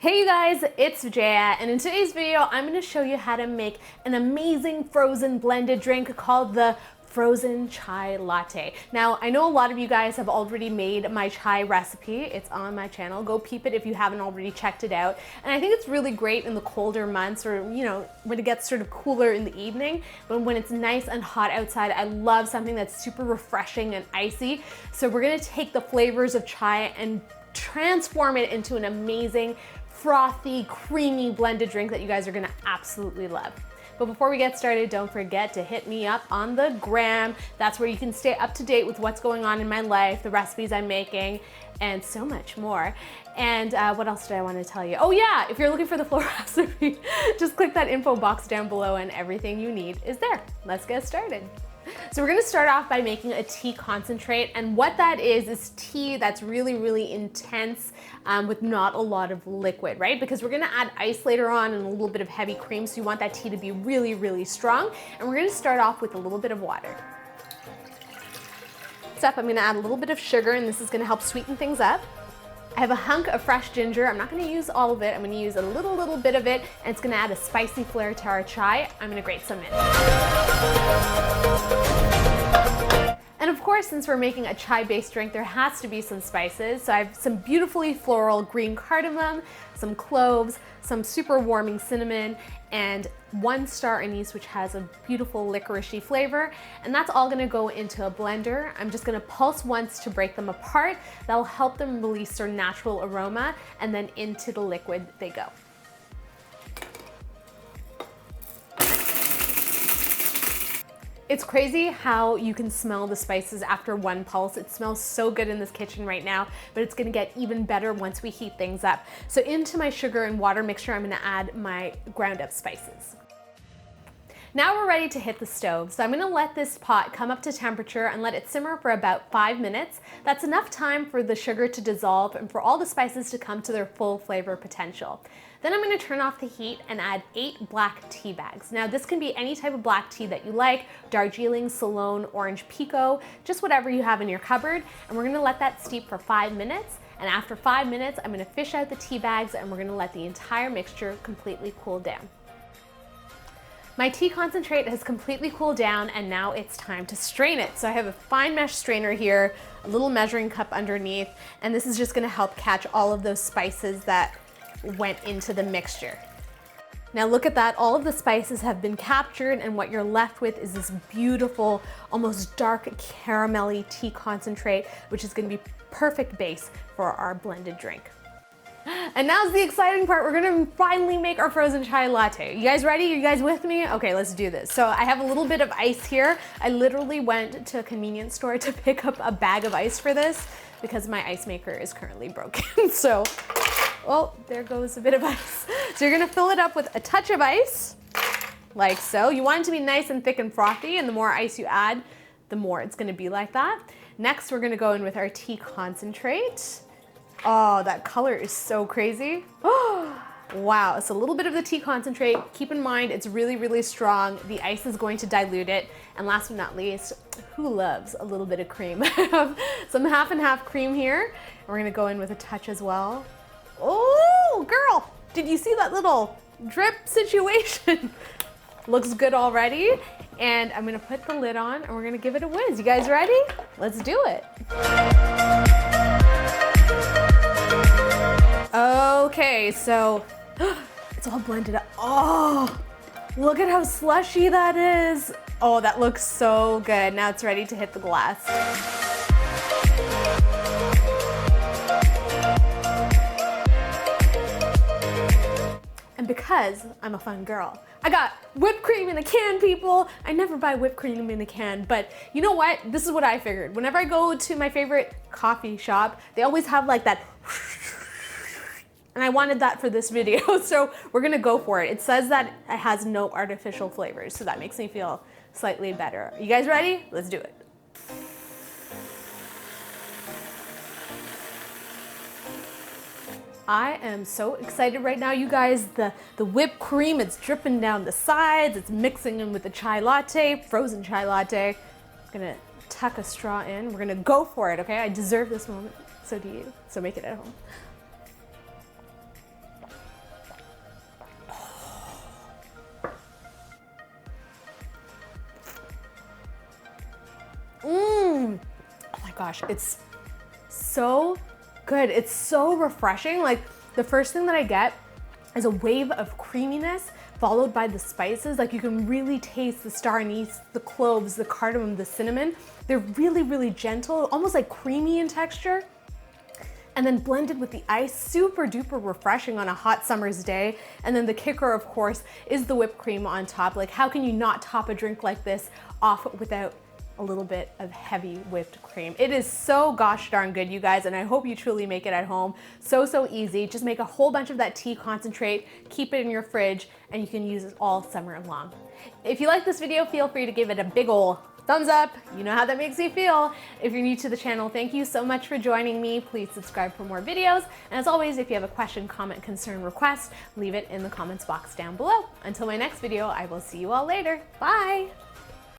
Hey you guys, it's Vijaya, and in today's video I'm going to show you how to make an amazing frozen blended drink called the Frozen Chai Latte. Now, I know a lot of you guys have already made my chai recipe. It's on my channel. Go peep it if you haven't already checked it out. And I think it's really great in the colder months, or when it gets sort of cooler in the evening. But when it's nice and hot outside, I love something that's super refreshing and icy. So we're going to take the flavors of chai and transform it into an amazing, frothy, creamy blended drink that you guys are gonna absolutely love. But before we get started, don't forget to hit me up on the gram. That's where you can stay up to date with what's going on in my life, the recipes I'm making, and so much more. And what else did I want to tell you? Oh yeah, if you're looking for the full recipe, just click that info box down below and everything you need is there. Let's get started. So we're gonna start off by making a tea concentrate, and what that is tea that's really, really intense with not a lot of liquid, right? Because we're gonna add ice later on and a little bit of heavy cream, so you want that tea to be really, really strong. And we're gonna start off with a little bit of water. Next up, I'm gonna add a little bit of sugar, and this is gonna help sweeten things up. I have a hunk of fresh ginger. I'm not gonna use all of it. I'm gonna use a little bit of it, and it's gonna add a spicy flair to our chai. I'm gonna grate some in. And of course, since we're making a chai-based drink, there has to be some spices. So I have some beautifully floral green cardamom, some cloves, some super warming cinnamon, and 1 Star Anise, which has a beautiful licoricey flavor. And that's all gonna go into a blender. I'm just gonna pulse once to break them apart. That'll help them release their natural aroma, and then into the liquid they go. It's crazy how you can smell the spices after one pulse. It smells so good in this kitchen right now, but it's gonna get even better once we heat things up. So into my sugar and water mixture, I'm gonna add my ground up spices. Now we're ready to hit the stove. So I'm gonna let this pot come up to temperature and let it simmer for about 5 minutes. That's enough time for the sugar to dissolve and for all the spices to come to their full flavor potential. Then I'm gonna turn off the heat and add 8 black tea bags. Now this can be any type of black tea that you like, Darjeeling, Ceylon, Orange Pekoe, just whatever you have in your cupboard. And we're gonna let that steep for 5 minutes. And after 5 minutes, I'm gonna fish out the tea bags, and we're gonna let the entire mixture completely cool down. My tea concentrate has completely cooled down, and now it's time to strain it. So I have a fine mesh strainer here, a little measuring cup underneath, and this is just gonna help catch all of those spices that went into the mixture. Now look at that, all of the spices have been captured, and what you're left with is this beautiful, almost dark caramelly tea concentrate, which is gonna be perfect base for our blended drink. And now's the exciting part. We're gonna finally make our frozen chai latte. You guys ready? You guys with me? Okay, let's do this. So I have a little bit of ice here. I literally went to a convenience store to pick up a bag of ice for this because my ice maker is currently broken. So, oh, there goes a bit of ice. So you're gonna fill it up with a touch of ice, like so. You want it to be nice and thick and frothy, and the more ice you add, the more it's gonna be like that. Next, we're gonna go in with our tea concentrate. Oh, that color is so crazy. Oh, wow, it's a little bit of the tea concentrate. Keep in mind, it's really, really strong. The ice is going to dilute it. And last but not least, who loves a little bit of cream? I have some half and half cream here. And we're gonna go in with a touch as well. Oh, girl, did you see that little drip situation? Looks good already. And I'm gonna put the lid on, and we're gonna give it a whiz. You guys ready? Let's do it. Okay, so it's all blended up. Oh, look at how slushy that is. Oh, that looks so good. Now it's ready to hit the glass. And because I'm a fun girl, I got whipped cream in a can, people. I never buy whipped cream in a can, but you know what? This is what I figured. Whenever I go to my favorite coffee shop, they always have like that, and I wanted that for this video, so we're gonna go for it. It says that it has no artificial flavors, so that makes me feel slightly better. You guys ready? Let's do it. I am so excited right now, you guys. The whipped cream, it's dripping down the sides, it's mixing in with the chai latte, frozen chai latte. I'm gonna tuck a straw in. We're gonna go for it, okay? I deserve this moment, so do you. So make it at home. gosh, it's so good. It's so refreshing. Like the first thing that I get is a wave of creaminess followed by the spices. Like you can really taste the star anise, the cloves, the cardamom, the cinnamon. They're really, really gentle, almost like creamy in texture. And then blended with the ice, super duper refreshing on a hot summer's day. And then the kicker, of course, is the whipped cream on top. Like how can you not top a drink like this off without a little bit of heavy whipped cream? It is so gosh darn good, you guys, and I hope you truly make it at home. So easy. Just make a whole bunch of that tea concentrate, keep it in your fridge, and you can use it all summer long. If you like this video, feel free to give it a big ol' thumbs up. You know how that makes me feel. If you're new to the channel, thank you so much for joining me. Please subscribe for more videos. And as always, if you have a question, comment, concern, request, leave it in the comments box down below. Until my next video, I will see you all later. Bye.